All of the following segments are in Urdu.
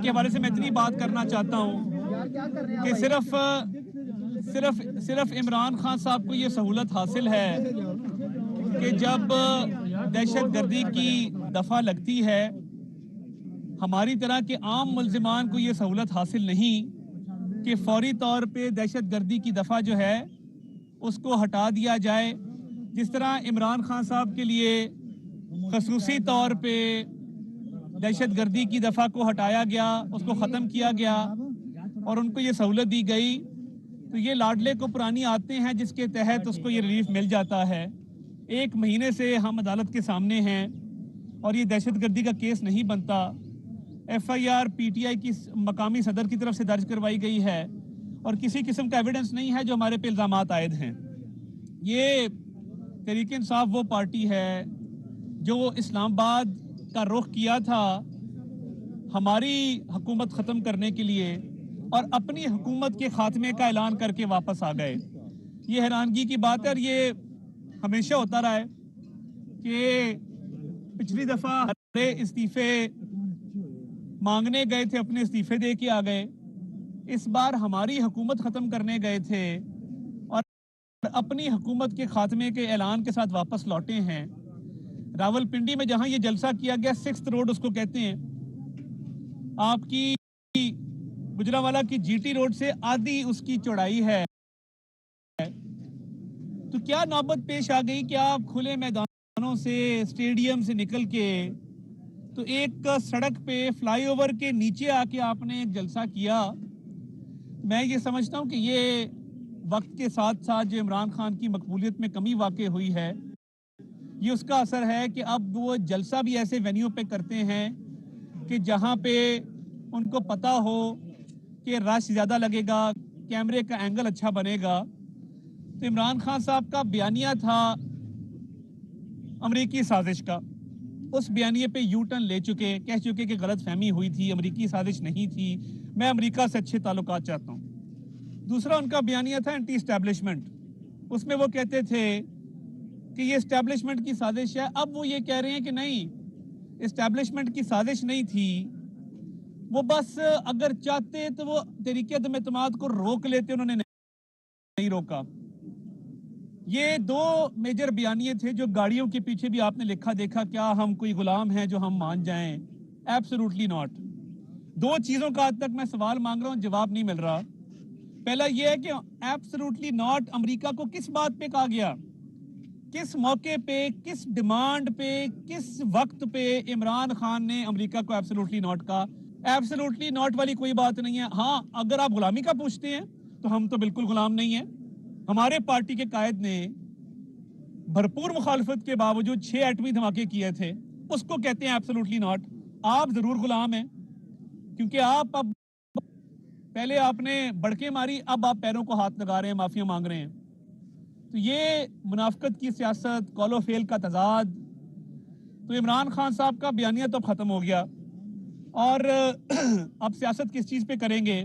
کے حوالے سے میں اتنی بات کرنا چاہتا ہوں کہ صرف عمران خان صاحب کو یہ سہولت حاصل ہے کہ جب دہشت گردی کی دفعہ لگتی ہے، ہماری طرح کے عام ملزمان کو یہ سہولت حاصل نہیں کہ فوری طور پہ دہشت گردی کی دفعہ جو ہے اس کو ہٹا دیا جائے۔ جس طرح عمران خان صاحب کے لیے خصوصی طور پہ دہشت گردی کی دفعہ کو ہٹایا گیا، اس کو ختم کیا گیا اور ان کو یہ سہولت دی گئی، تو یہ لاڈلے کو پرانی آتے ہیں جس کے تحت اس کو یہ ریلیف مل جاتا ہے۔ 1 مہینے سے ہم عدالت کے سامنے ہیں اور یہ دہشت گردی کا کیس نہیں بنتا۔ FIR PTI کی مقامی صدر کی طرف سے درج کروائی گئی ہے اور کسی قسم کا ایویڈنس نہیں ہے جو ہمارے پہ الزامات عائد ہیں۔ یہ تحریک انصاف وہ پارٹی ہے جو اسلام آباد کا رخ کیا تھا ہماری حکومت ختم کرنے کے لیے اور اپنی حکومت کے خاتمے کا اعلان کر کے واپس آ گئے۔ یہ حیرانگی کی بات ہے اور یہ ہمیشہ ہوتا رہا ہے کہ پچھلی دفعہ ہمارے استعفے مانگنے گئے تھے، اپنے استعفے دے کے آ گئے۔ اس بار ہماری حکومت ختم کرنے گئے تھے اور اپنی حکومت کے خاتمے کے اعلان کے ساتھ واپس لوٹے ہیں۔ راول پنڈی میں جہاں یہ جلسہ کیا گیا، 6th روڈ اس کو کہتے ہیں، آپ کی گجرانوالہ کی GT روڈ سے آدھی اس کی چوڑائی ہے، تو کیا نوبت پیش آ گئی کہ آپ کھلے میدانوں سے، اسٹیڈیم سے نکل کے تو ایک سڑک پہ فلائی اوور کے نیچے آ کے آپ نے ایک جلسہ کیا۔ میں یہ سمجھتا ہوں کہ یہ وقت کے ساتھ ساتھ جو عمران خان کی مقبولیت میں کمی واقع ہوئی ہے، یہ اس کا اثر ہے کہ اب وہ جلسہ بھی ایسے وینیو پہ کرتے ہیں کہ جہاں پہ ان کو پتا ہو کہ رش زیادہ لگے گا، کیمرے کا اینگل اچھا بنے گا۔ تو عمران خان صاحب کا بیانیہ تھا امریکی سازش کا، اس بیانیے پہ یو ٹرن لے چکے، کہہ چکے کہ غلط فہمی ہوئی تھی، امریکی سازش نہیں تھی، میں امریکہ سے اچھے تعلقات چاہتا ہوں۔ دوسرا ان کا بیانیہ تھا اینٹی اسٹیبلشمنٹ، اس میں وہ کہتے تھے کہ یہ اسٹیبلشمنٹ کی سازش ہے۔ اب وہ یہ کہہ رہے ہیں کہ نہیں، اسٹیبلشمنٹ کی سازش نہیں تھی، وہ بس اگر چاہتے تو وہ تحریک عدم اعتماد کو روک لیتے، انہوں نے نہیں روکا۔ یہ 2 میجر بیانیے تھے جو گاڑیوں کے پیچھے بھی آپ نے لکھا دیکھا، کیا ہم کوئی غلام ہیں جو ہم مان جائیں؟ Absolutely not. 2 چیزوں کا آج تک میں سوال مانگ رہا ہوں، جواب نہیں مل رہا۔ پہلا یہ ہے کہ ایبسولوٹلی ناٹ امریکہ کو کس بات پہ کہا گیا، کس موقع پہ، کس ڈیمانڈ پہ، کس وقت پہ عمران خان نے امریکہ کو ایبسولوٹلی ناٹ کہا؟ ایبسولوٹلی ناٹ والی کوئی بات نہیں ہے۔ ہاں، اگر آپ غلامی کا پوچھتے ہیں تو ہم تو بالکل غلام نہیں ہیں۔ ہمارے پارٹی کے قائد نے بھرپور مخالفت کے باوجود 6 ایٹمی دھماکے کیے تھے، اس کو کہتے ہیں ایبسولوٹلی ناٹ۔ آپ ضرور غلام ہیں، کیونکہ آپ اب پہلے آپ نے بڑکے ماری، اب آپ پیروں کو ہاتھ لگا رہے ہیں، معافیاں مانگ رہے ہیں۔ تو یہ منافقت کی سیاست، قول و فعل کا تضاد۔ تو عمران خان صاحب کا بیانیہ تو ختم ہو گیا اور اب سیاست کس چیز پہ کریں گے؟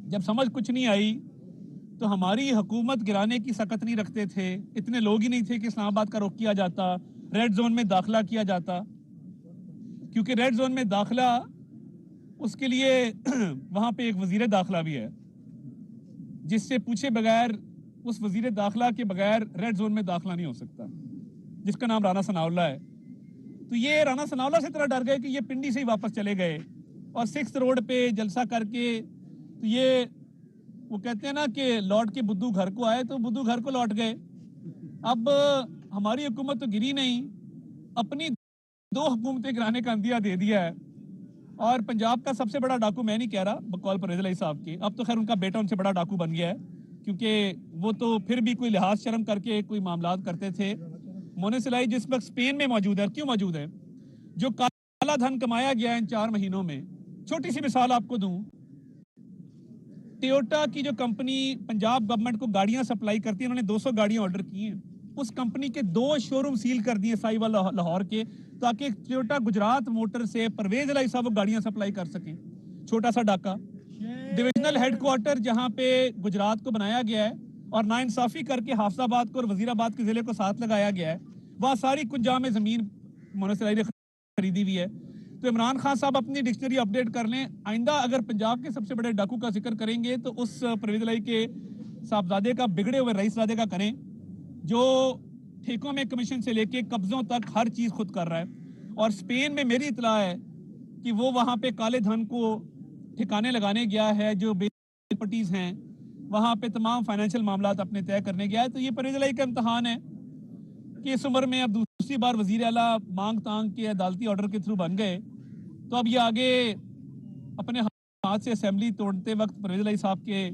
جب سمجھ کچھ نہیں آئی تو ہماری حکومت گرانے کی سکت نہیں رکھتے تھے، اتنے لوگ ہی نہیں تھے کہ اسلام آباد کا رخ کیا جاتا، ریڈ زون میں داخلہ کیا جاتا، کیونکہ ریڈ زون میں داخلہ اس کے لیے وہاں پہ ایک وزیر داخلہ بھی ہے جس سے پوچھے بغیر، اس وزیر داخلہ کے بغیر ریڈ زون میں داخلہ نہیں ہو سکتا، جس کا نام رانا ثناء اللہ ہے۔ تو یہ رانا ثناء اللہ سے اتنا ڈر گئے کہ یہ پنڈی سے ہی واپس چلے گئے اور 6th روڈ پہ جلسہ کر کے، تو یہ وہ کہتے ہیں نا کہ لوٹ کے بدھو گھر کو آئے، تو بدھو گھر کو لوٹ گئے۔ اب ہماری حکومت تو گری نہیں، اپنی 2 حکومتیں گرانے کا اندیہ دے دیا ہے۔ اور پنجاب کا سب سے بڑا ڈاکو میں نہیں کہہ رہا بقول پرویز الہی صاحب کے، اب تو خیر ان کا بیٹا ان سے بڑا ڈاکو بن گیا ہے، کیونکہ وہ تو پھر بھی کوئی لحاظ شرم کر کے کوئی معاملات کرتے تھے۔ مونس الہی جس وقت اسپین میں موجود ہے، کیوں موجود ہے؟ جو کالا دھن کمایا گیا ہے ان 4 مہینوں میں، چھوٹی سی مثال آپ کو دوں، ٹیوٹا کی جو کمپنی پنجاب گورنمنٹ کو گاڑیاں سپلائی کرتی ہے، انہوں نے 200 گاڑیاں آرڈر کی ہیں، اس کمپنی کے 2 شو روم سیل کر دیے سائی والا لاہور کے، تاکہ ٹیوٹا گجرات موٹر سے پرویز الہی صاحب وہ گاڑیاں سپلائی کر سکیں۔ چھوٹا سا ڈاکہ، ڈویژنل ہیڈ کوارٹر جہاں پہ گجرات کو بنایا گیا ہے اور ناانصافی کر کے حافظ آباد کو اور وزیر آباد کے ضلع کو ساتھ لگایا گیا ہے، وہاں ساری کنجا میں زمین مونس الہی نے خریدی ہوئی ہے۔ تو عمران خان صاحب اپنی ڈکشنری اپڈیٹ کر لیں. آئندہ اگر پنجاب کے سب سے بڑے ڈاکو کا ذکر کریں گے تو اس پرویز الہی کے صاحبزادے کا بگڑے ہوئے رئیس زادے کا کریں, جو ٹھیکوں میں کمیشن سے لے کے قبضوں تک ہر چیز خود کر رہا ہے. اور اسپین میں میری اطلاع ہے کہ وہ وہاں پہ کالے دھن کو ٹھکانے لگانے گیا ہے, جو پارٹیز ہیں وہاں پہ تمام فائنینشیل معاملات اپنے طے کرنے گیا ہے. تو یہ پرویز الہی کا امتحان ہے کہ اس عمر میں اب دوسری بار وزیر اعلیٰ مانگ تانگ کے عدالتی آرڈر کے تھرو بن گئے, تو اب یہ آگے اپنے ہاتھ سے اسمبلی توڑتے وقت پرویز الہی صاحب کے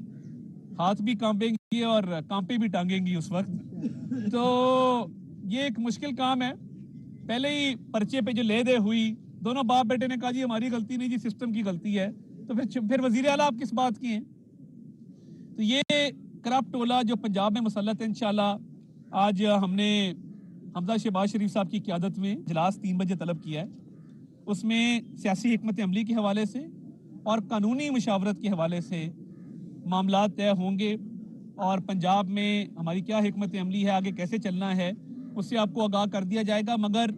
ہاتھ بھی کانپیں گی اور کانپے بھی ٹانگیں گی اس وقت. تو یہ ایک مشکل کام ہے. پہلے ہی پرچے پہ جو لے دے ہوئی, دونوں باپ بیٹے نے کہا جی ہماری غلطی نہیں جی سسٹم کی غلطی ہے, تو پھر وزیر اعلیٰ آپ کس بات کی ہیں. تو یہ کرپٹ ٹولہ جو پنجاب میں مسلط ہے, انشاءاللہ آج ہم نے حمزہ شہباز شریف صاحب کی قیادت میں اجلاس 3 بجے طلب کیا ہے. اس میں سیاسی حکمت عملی کے حوالے سے اور قانونی مشاورت کے حوالے سے معاملات طے ہوں گے, اور پنجاب میں ہماری کیا حکمت عملی ہے, آگے کیسے چلنا ہے, اس سے آپ کو آگاہ کر دیا جائے گا. مگر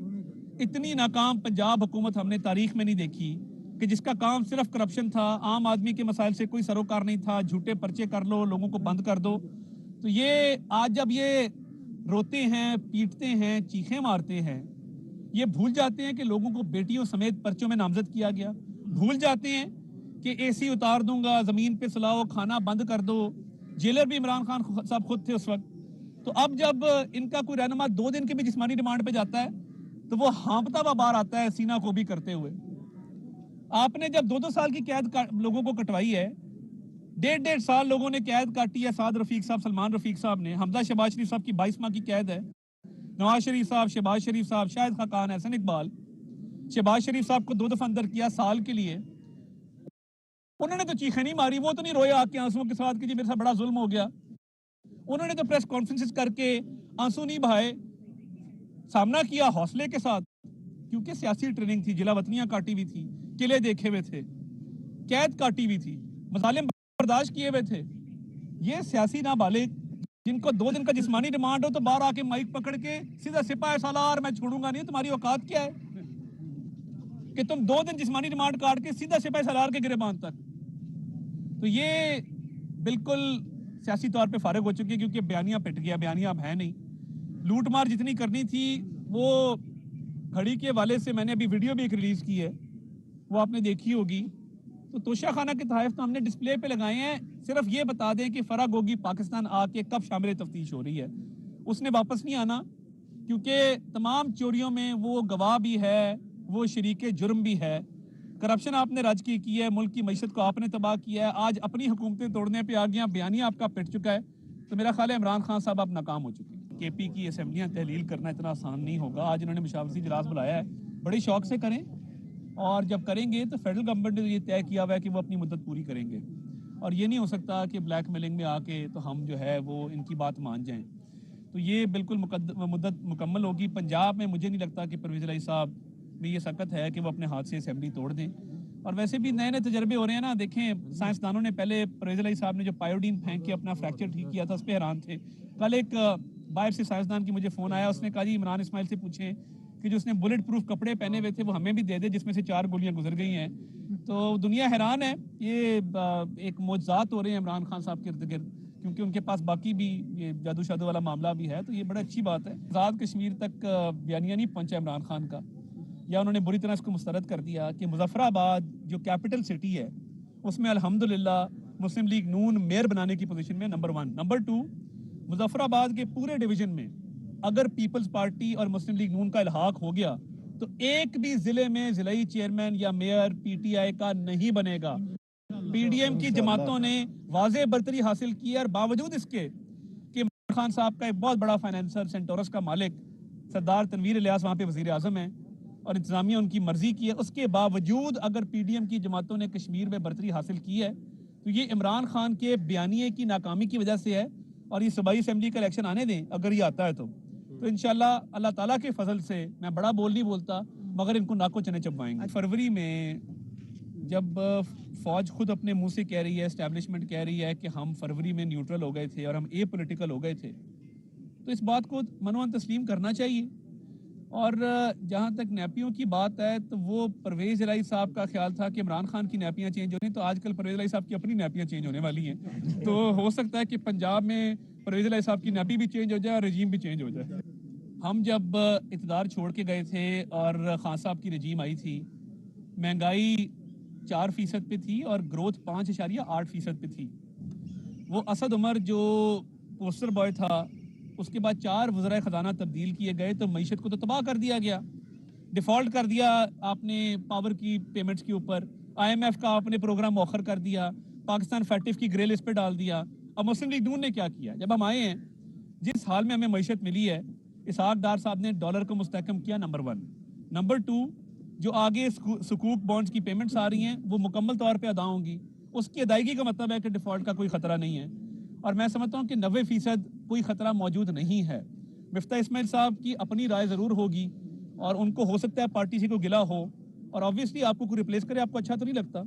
اتنی ناکام پنجاب حکومت ہم نے تاریخ میں نہیں دیکھی کہ جس کا کام صرف کرپشن تھا, عام آدمی کے مسائل سے کوئی سروکار نہیں تھا, جھوٹے پرچے کر لو, لوگوں کو بند کر دو. تو یہ آج جب یہ روتے ہیں, پیٹتے ہیں, چیخیں مارتے ہیں, یہ بھول جاتے ہیں کہ لوگوں کو بیٹیوں سمیت پرچوں میں نامزد کیا گیا, بھول جاتے ہیں کہ اے سی اتار دوں گا, زمین پہ سلاؤ, کھانا بند کر دو. جیلر بھی عمران خان صاحب خود تھے اس وقت. تو اب جب ان کا کوئی رہنما 2 دن کے بھی جسمانی ریمانڈ پہ جاتا ہے تو وہ ہانپتا ہوا باہر آتا ہے سینہ کو بھی کرتے ہوئے. آپ نے جب 2 سال کی قید لوگوں کو کٹوائی ہے, 1.5 سال لوگوں نے قید کاٹی ہے, سعد رفیق صاحب, سلمان رفیق صاحب نے. حمزہ شہباز شریف صاحب کی 22 ماہ کی قید ہے, نواز شریف صاحب, شہباز شریف صاحب, شاہد خاقان, احسن اقبال. شہباز شریف صاحب کو 2 دفعہ اندر کیا سال کے لیے. انہوں نے تو چیخیں نہیں ماری, وہ تو نہیں روئے آگ کے آنسوں کے ساتھ کہ جی میرے ساتھ بڑا ظلم ہو گیا. انہوں نے تو پریس کانفرنسز کر کے آنسو نہیں بہائے, سامنا کیا حوصلے کے ساتھ, کیونکہ سیاسی ٹریننگ تھی, جلا وطنیاں کاٹی ہوئی تھی, قلعے دیکھے ہوئے تھے, قید کاٹی ہوئی تھی, مظالم برداشت کیے ہوئے تھے. یہ سیاسی نابالغ جن کو 2 دن کا جسمانی ریمانڈ ہو تو باہر آ کے مائک پکڑ کے سیدھا سپاہ سالار میں چھوڑوں گا نہیں, تمہاری اوقات کیا ہے کہ تم 2 دن جسمانی ریمانڈ کاٹ کے سیدھا سپاہ سالار کے گریبان تک. تو یہ بالکل سیاسی طور پہ فارغ ہو چکی ہے, کیونکہ بیانیہ پٹ گیا, بیانیہ اب ہے نہیں. لوٹ مار جتنی کرنی تھی وہ گھڑی کے والے سے میں نے ابھی ویڈیو بھی ایک ریلیز کی ہے, وہ آپ نے دیکھی ہوگی. تو توشہ خانہ کے تحائف تو ہم نے ڈسپلے پہ لگائے ہیں, صرف یہ بتا دیں کہ فرا گوگی پاکستان آ کے کب شامل تفتیش ہو رہی ہے. اس نے واپس نہیں آنا, کیونکہ تمام چوریوں میں وہ گواہ بھی ہے, وہ شریک جرم بھی ہے. کرپشن آپ نے راج کی ہے, ملک کی معیشت کو آپ نے تباہ کیا ہے, آج اپنی حکومتیں توڑنے پہ آ گیا, بیانیہ آپ کا پٹ چکا ہے. تو میرا خیال ہے عمران خان صاحب اب ناکام ہو چکے ہیں. کے پی کی اسمبلیاں تحلیل کرنا اتنا آسان نہیں ہوگا. آج انہوں نے مشاورتی اجلاس بلایا ہے, بڑی شوق سے کریں, اور جب کریں گے تو فیڈرل گورنمنٹ نے یہ طے کیا ہوا ہے کہ وہ اپنی مدت پوری کریں گے, اور یہ نہیں ہو سکتا کہ بلیک میلنگ میں آ کے تو ہم جو ہے وہ ان کی بات مان جائیں. تو یہ بالکل مدت مکمل ہوگی. پنجاب میں مجھے نہیں لگتا کہ پرویز الہی صاحب میں یہ سکت ہے کہ وہ اپنے ہاتھ سے اسمبلی توڑ دیں. اور ویسے بھی نئے نئے تجربے ہو رہے ہیں نا, دیکھیں سائنسدانوں نے پہلے پرویز الہی صاحب نے جو پائیوڈین پھینک کے اپنا فریکچر ٹھیک کیا تھا اس پہ حیران تھے. کل ایک باہر سے سائنسدان کی مجھے فون آیا, اس نے کہا جی عمران اسماعیل سے پوچھیں کہ جو اس نے بلٹ پروف کپڑے پہنے ہوئے تھے وہ ہمیں بھی دے دے, جس میں سے 4 گولیاں گزر گئی ہیں. تو دنیا حیران ہے. یہ ایک معجزات ہو رہے ہیں عمران خان صاحب کے ارد گرد, کیونکہ ان کے پاس باقی بھی یہ جادو شادو والا معاملہ بھی ہے. تو یہ بڑا اچھی بات ہے. آزاد کشمیر تک بیانیہ نہیں پہنچا عمران خان کا, یا انہوں نے بری طرح اس کو مسترد کر دیا کہ مظفر آباد جو کیپٹل سٹی ہے اس میں الحمدللہ مسلم لیگ نون میئر بنانے کی پوزیشن میں نمبر 1. نمبر 2, مظفر آباد کے پورے ڈویژن میں اگر پیپلز پارٹی اور مسلم لیگ نون کا الحاق ہو گیا تو ایک بھی ضلع میں ضلعی چیئرمین یا میئر پی ٹی آئی کا نہیں بنے گا. پی ڈی ایم کی جماعتوں نے واضح برتری حاصل کی, اور باوجود اس کے کہ عمران خان صاحب کا ایک بہت بڑا فائنینسر, سینٹورس کا مالک سردار تنویر الیاس وہاں پہ وزیر اعظم ہیں, اور انتظامیہ ان کی مرضی کی ہے, اس کے باوجود اگر پی ڈی ایم کی جماعتوں نے کشمیر میں برتری حاصل کی ہے تو یہ عمران خان کے بیانیے کی ناکامی کی وجہ سے ہے. اور یہ صوبائی اسمبلی کا الیکشن آنے دیں, اگر یہ آتا ہے تو انشاءاللہ اللہ تعالیٰ کے فضل سے, میں بڑا بول نہیں بولتا مگر ان کو ناکو چنے چبوائیں گے. فروری میں جب فوج خود اپنے منہ سے کہہ رہی ہے, اسٹیبلشمنٹ کہہ رہی ہے کہ ہم فروری میں نیوٹرل ہو گئے تھے اور ہم اے پولیٹیکل ہو گئے تھے, تو اس بات کو منوان تسلیم کرنا چاہیے. اور جہاں تک نیپیوں کی بات ہے تو وہ پرویز الہی صاحب کا خیال تھا کہ عمران خان کی نیپیاں چینج ہونی، تو آج کل پرویز الہی صاحب کی اپنی نیپیاں چینج ہونے والی ہیں، تو ہو سکتا ہے کہ پنجاب میں پرویز الہی صاحب کی نیپی بھی چینج ہو جائے اور رجیم بھی چینج ہو جائے. ہم جب اقتدار چھوڑ کے گئے تھے اور خان صاحب کی رجیم آئی تھی، مہنگائی 4% پہ تھی اور گروتھ 5.8% پہ تھی. وہ اسد عمر جو پوسٹر بوائے تھا، اس کے بعد 4 وزرائے خزانہ تبدیل کیے گئے تو معیشت کو تو تباہ کر دیا گیا. ڈیفالٹ کر دیا آپ نے پاور کی پیمنٹس کے اوپر، آئی ایم ایف کا آپ نے پروگرام مؤخر کر دیا، پاکستان فیٹف کی گرے لسٹ پہ ڈال دیا. اب مسلم لیگ نون نے کیا کیا؟ جب ہم آئے ہیں جس حال میں ہمیں معیشت ملی ہے، اسحاق ڈار صاحب نے ڈالر کو مستحکم کیا، نمبر 1. نمبر 2، جو آگے سکوک بانڈز کی پیمنٹس آ رہی ہیں وہ مکمل طور پہ ادا ہوں گی. اس کی ادائیگی کا مطلب ہے کہ ڈیفالٹ کا کوئی خطرہ نہیں ہے، اور میں سمجھتا ہوں کہ 90% کوئی خطرہ موجود نہیں ہے. مفتاح اسماعیل صاحب کی اپنی رائے ضرور ہوگی اور ان کو ہو سکتا ہے پارٹی سے کوئی گلا ہو، اور آبویسلی آپ کو کوئی ریپلیس کرے آپ کو اچھا تو نہیں لگتا،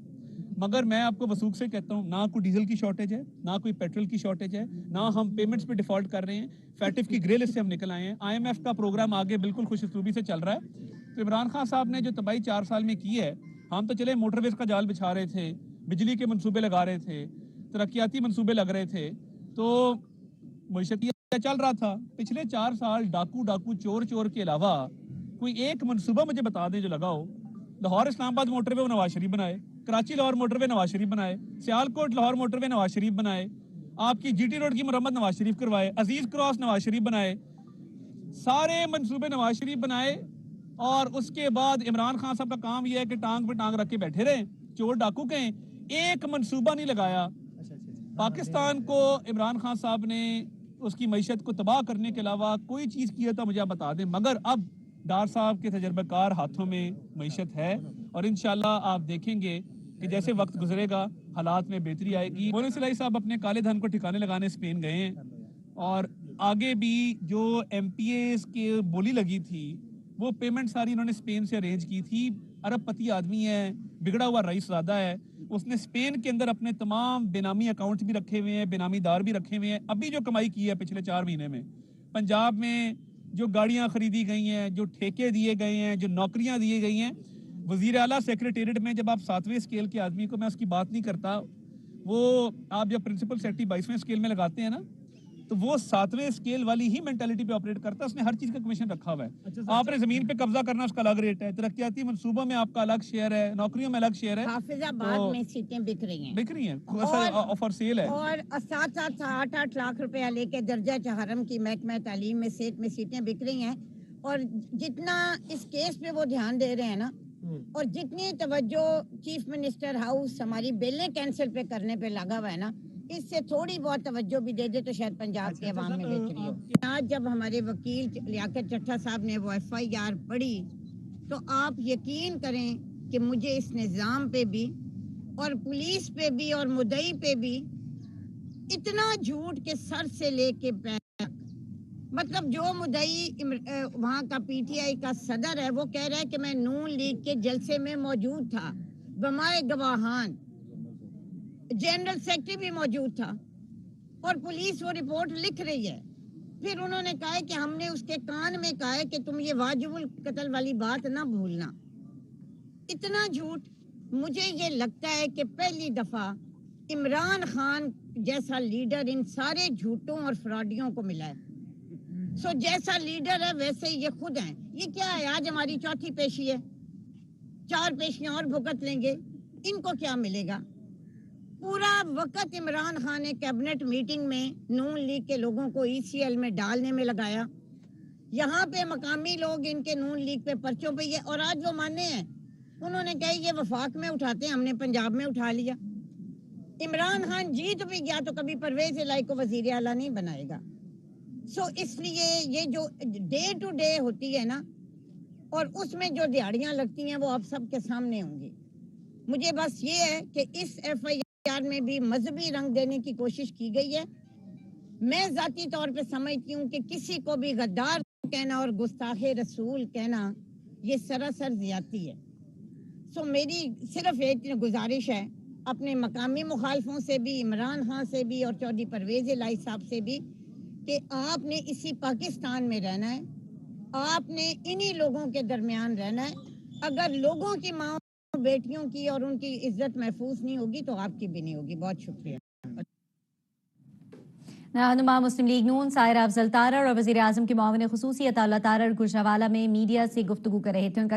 مگر میں آپ کو وثوق سے کہتا ہوں نہ کوئی ڈیزل کی شارٹیج ہے، نہ کوئی پیٹرول کی شارٹیج ہے، نہ ہم پیمنٹس پہ ڈیفالٹ کر رہے ہیں. فیٹف کی گرے لسٹ سے ہم نکل آئے ہیں، آئی ایم ایف کا پروگرام آگے بالکل خوش اسلوبی سے چل رہا ہے. تو عمران خان صاحب نے جو تباہی 4 سال میں کی ہے، ہم تو چلے موٹر ویز کا جال بچھا رہے تھے، بجلی کے منصوبے لگا رہے تھے، ترقیاتی منصوبے لگ رہے تھے، تو معیشت چل رہا تھا. پچھلے 4 سال ڈاکو چور کے علاوہ کوئی ایک منصوبہ مجھے بتا دیں جو لگا ہو. لاہور اسلام آباد موٹر وے وہ نواز شریف بنائے، کراچی لاہور موٹر وے نواز شریف بنائے، سیالکوٹ لاہور موٹر وے نواز شریف بنائے، آپ کی جی ٹی روڈ کی مرمت نواز شریف کروائے، عزیز کراس نواز شریف بنائے، سارے منصوبے نواز شریف بنائے. اور اس کے بعد عمران خان صاحب کا کام یہ ہے کہ ٹانگ پہ ٹانگ رکھ کے بیٹھے رہے، چور ڈاکو کہیں، ایک منصوبہ نہیں لگایا. پاکستان کو عمران خان صاحب نے اس کی معیشت کو تباہ کرنے کے علاوہ کوئی چیز کی ہے تو مجھے آپ بتا دیں. مگر اب ڈار صاحب کے تجربہ کار ہاتھوں میں معیشت ہے، اور انشاءاللہ آپ دیکھیں گے کہ جیسے وقت گزرے گا حالات میں بہتری آئے گی. مولوی صلاحی صاحب اپنے کالے دھن کو ٹھکانے لگانے اسپین گئے ہیں، اور آگے بھی جو ایم پی ایز کی بولی لگی تھی وہ پیمنٹ ساری انہوں نے اسپین سے ارینج کی تھی. ارب پتی آدمی ہے، بگڑا ہوا رئیس زادہ ہے، اس نے اسپین کے اندر اپنے تمام بینامی اکاؤنٹ بھی رکھے ہوئے ہیں، بینامی دار بھی رکھے ہوئے ہیں. ابھی جو کمائی کی ہے پچھلے 4 مہینے میں پنجاب میں، جو گاڑیاں خریدی گئی ہیں، جو ٹھیکے دیے گئے ہیں، جو نوکریاں دی گئی ہیں، وزیر اعلیٰ سیکریٹریٹ میں جب آپ 7ویں اسکیل کے آدمی کو، میں اس کی بات نہیں کرتا، وہ آپ جب پرنسپل سیکرٹری 22ویں اسکیل میں لگاتے ہیں نا تو وہ 7ویں اسکیل والی ہی مینٹالٹی پہ آپریٹ کرتا ہے. اس نے ہر چیز کا کمیشن رکھا ہوا ہے. آپ نے زمین پہ قبضہ کرنا، اس کا الگ ریٹ ہے، ترقیاتی منصوبوں میں آپ کا الگ شیئر ہے، نوکریوں میں الگ شیئر ہے. حافظ آباد میں سیٹیں بک رہی ہیں فار سیل ہے، اور 7-8 لاکھ روپیہ لے کے درجہ چہارم کی محکمہ تعلیم میں سیٹ میں سیٹیں بک رہی ہیں. اور جتنا اس کیس پہ وہ دھیان دے رہے ہیں نا، اور جتنی توجہ چیف منسٹر ہاؤس ہماری بیلیں کینسل پہ کرنے پہ لگا ہوا ہے نا، اس سے تھوڑی بہت توجہ بھی دے دے تو شاید پنجاب کے عوام میں بہتری ہو. آج جب ہمارے وکیل لیاقت چٹھا صاحب نے وہ ایف آئی آر پڑھی تو آپ یقین کریں کہ مجھے اس نظام پہ بھی اور پولیس پہ بھی اور مدعی پہ بھی اتنا جھوٹ کے سر سے لے کے پیر تک، مطلب جو مدعی وہاں کا پی ٹی آئی کا صدر ہے وہ کہہ رہا ہے کہ میں نون لیگ کے جلسے میں موجود تھا، گواہ گواہان، جنرل سیکرٹری بھی موجود تھا، اور پولیس وہ رپورٹ لکھ رہی ہے. پھر انہوں نے کہا کہ ہم نے اس کے کان میں کہا ہے کہ تم یہ واجب القتل والی بات نہ بھولنا. اتنا جھوٹ. مجھے یہ لگتا ہے کہ پہلی دفعہ عمران خان جیسا لیڈر ان سارے جھوٹوں اور فراڈیوں کو ملا ہے. جیسا لیڈر ہے ویسے یہ خود ہیں. یہ کیا ہے، آج ہماری 4تھی پیشی ہے، 4 پیشیاں اور بھگت لیں گے. ان کو کیا ملے گا؟ پورا وقت عمران خان نے کیبنٹ میٹنگ میں نون لیگ کے لوگوں کو ای سی ایل میں ڈالنے میں لگایا. یہاں پہ مقامی لوگ ان کے نون لیگ پہ پرچوں پہ یہ، اور آج وہ مانے ہیں. انہوں نے کہا یہ وفاق میں اٹھاتے ہیں، ہم نے پنجاب میں اٹھا لیا. عمران خان جیت بھی گیا تو کبھی پرویز الہی کو وزیر اعلیٰ نہیں بنائے گا. اس لیے یہ جو ڈے ٹو ڈے ہوتی ہے نا، اور اس میں جو دیہڑیاں لگتی ہیں وہ آپ سب کے سامنے ہوں گی. مجھے بس یہ ہے کہ اس ایف آئی آر میں بھی مذہبی رنگ دینے کی کوشش کی گئی ہے. میں ذاتی طور پہ سمجھتی ہوں کہ کسی کو بھی غدار کہنا اور گستاخ رسول کہنا یہ سراسر زیادتی ہے. میری صرف ایک گزارش ہے اپنے مقامی مخالفوں سے بھی، عمران خان سے بھی اور چودھری پرویز الہی صاحب سے بھی، کہ آپ نے اسی پاکستان میں رہنا ہے آپ نے انہی لوگوں کے درمیان رہنا ہے. اگر لوگوں کی ماں بیٹیوں کی اور ان کی عزت محفوظ نہیں ہوگی تو آپ کی بھی نہیں ہوگی. بہت شکریہ. رہنما مسلم لیگ نون سائرہ افضل تارڑ اور وزیر اعظم کے معاون خصوصی عطا اللہ تارڑ گوجرانوالہ میں میڈیا سے گفتگو کر رہے تھے. ان کا